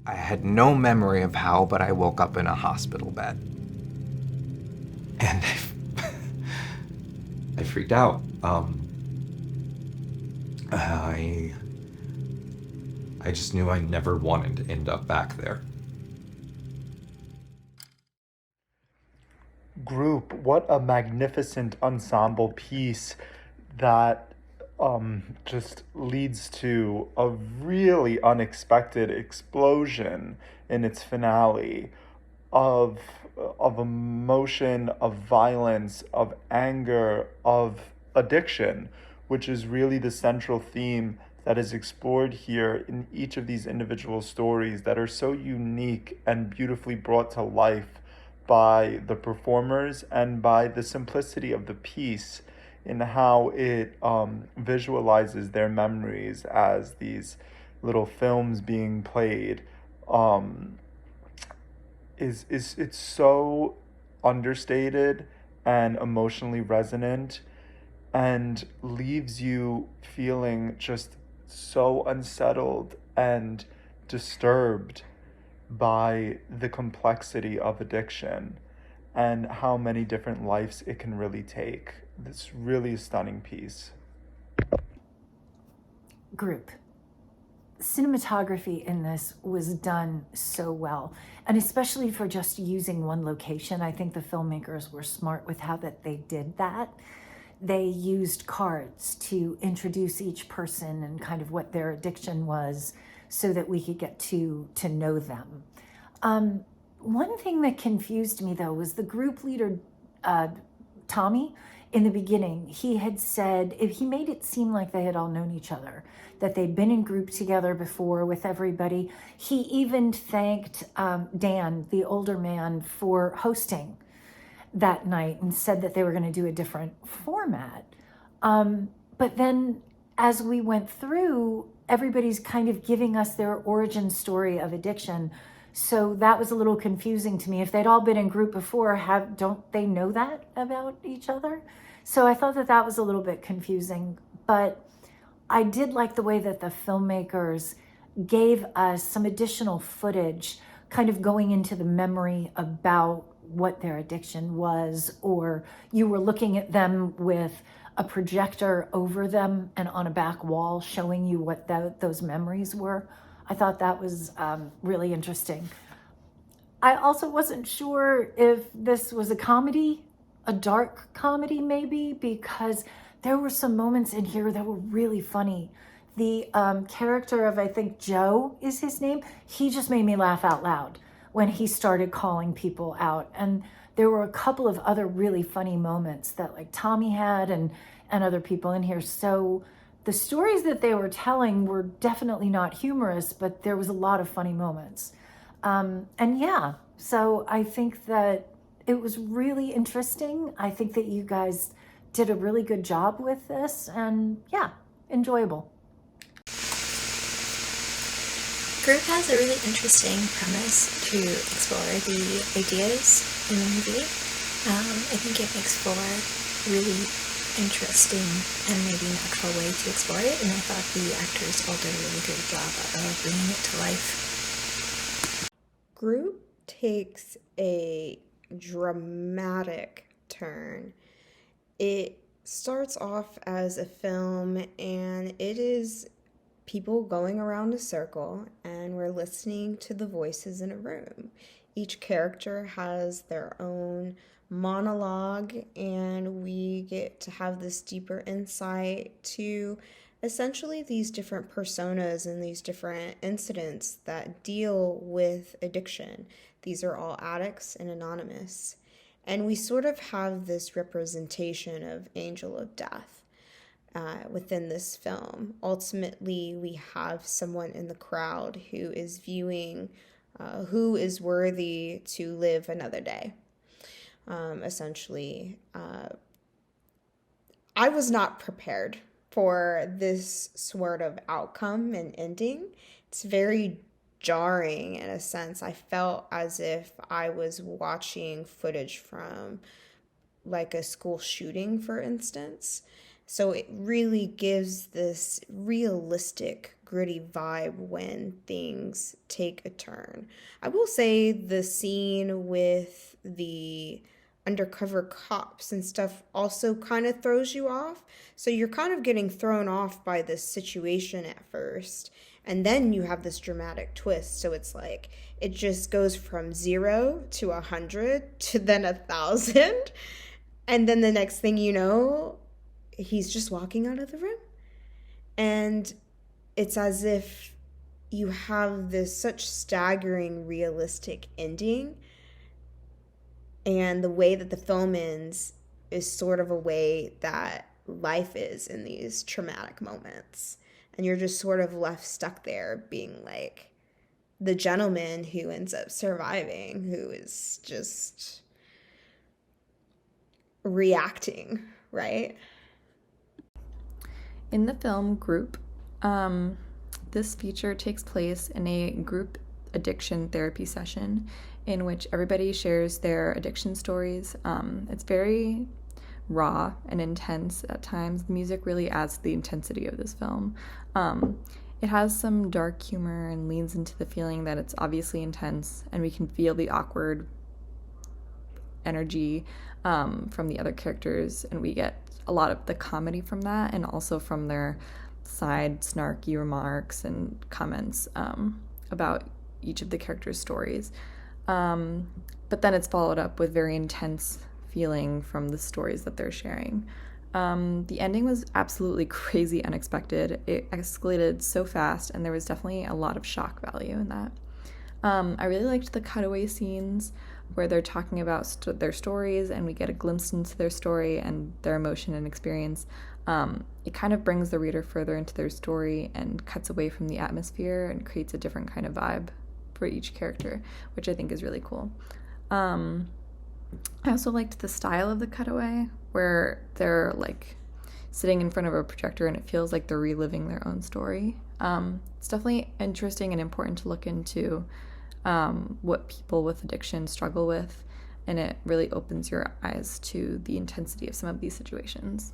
I had no memory of how, but I woke up in a hospital bed. And I freaked out. I just knew I never wanted to end up back there. Group, what a magnificent ensemble piece that just leads to a really unexpected explosion in its finale of of emotion, of violence, of anger, of addiction, which is really the central theme that is explored here in each of these individual stories that are so unique and beautifully brought to life by the performers and by the simplicity of the piece in how it visualizes their memories as these little films being played. Um, is it's so understated and emotionally resonant and leaves you feeling just so unsettled and disturbed by the complexity of addiction and how many different lives it can really take. This really stunning piece. Group. Cinematography in this was done so well, and especially for just using one location. I think the filmmakers were smart with how that they did that. They used cards to introduce each person and kind of what their addiction was so that we could get to know them. One thing that confused me though was the group leader, uh, Tommy. In the beginning, he had said, if he made it seem like they had all known each other, that they'd been in group together before with everybody. He even thanked Dan, the older man, for hosting that night and said that they were going to do a different format. But then as we went through, everybody's kind of giving us their origin story of addiction. So that was a little confusing to me. If they'd all been in group before, don't they know that about each other? So I thought that that was a little bit confusing. But I did like the way that the filmmakers gave us some additional footage, kind of going into the memory about what their addiction was, or you were looking at them with a projector over them and on a back wall showing you what those memories were. I thought that was really interesting. I also wasn't sure if this was a comedy, a dark comedy maybe, because there were some moments in here that were really funny. The character of, I think Joe is his name, he just made me laugh out loud when he started calling people out. And there were a couple of other really funny moments that like Tommy had and other people in here. So the stories that they were telling were definitely not humorous, but there was a lot of funny moments. And yeah, so I think that it was really interesting. I think that you guys did a really good job with this, and yeah, enjoyable. Group has a really interesting premise to explore the ideas in the movie. I think it makes for a really interesting and maybe natural way to explore it, and I thought the actors all did a really good job of bringing it to life. Group takes a dramatic turn. It starts off as a film, and it is people going around a circle, and we're listening to the voices in a room. Each character has their own monologue, and we get to have this deeper insight to essentially these different personas and these different incidents that deal with addiction. These are all addicts and anonymous. And we sort of have this representation of Angel of Death within this film. Ultimately, we have someone in the crowd who is viewing who is worthy to live another day. Essentially, I was not prepared for this sort of outcome and ending. It's very jarring in a sense. I felt as if I was watching footage from like a school shooting, for instance. So it really gives this realistic gritty vibe when things take a turn. I will say the scene with the undercover cops and stuff also kind of throws you off. So you're kind of getting thrown off by this situation at first. And then you have this dramatic twist. So it's like it just goes from 0 to 100 to then 1,000. And then the next thing you know, he's just walking out of the room. And it's as if you have this such staggering, realistic ending. And the way that the film ends is sort of a way that life is in these traumatic moments. And you're just sort of left stuck there being like the gentleman who ends up surviving, who is just reacting, right? In the film Group, this feature takes place in a group addiction therapy session in which everybody shares their addiction stories. It's very raw and intense at times. The music really adds to the intensity of this film. It has some dark humor and leans into the feeling that it's obviously intense, and we can feel the awkward energy from the other characters, and we get a lot of the comedy from that, and also from their side snarky remarks and comments about each of the characters' stories. But then it's followed up with very intense feeling from the stories that they're sharing. The ending was absolutely crazy unexpected. It escalated so fast, and there was definitely a lot of shock value in that. I really liked the cutaway scenes where they're talking about their stories, and we get a glimpse into their story and their emotion and experience. It kind of brings the reader further into their story and cuts away from the atmosphere and creates a different kind of vibe for each character, which I think is really cool. I also liked the style of the cutaway, where they're like sitting in front of a projector and it feels like they're reliving their own story. It's definitely interesting and important to look into what people with addiction struggle with, and it really opens your eyes to the intensity of some of these situations.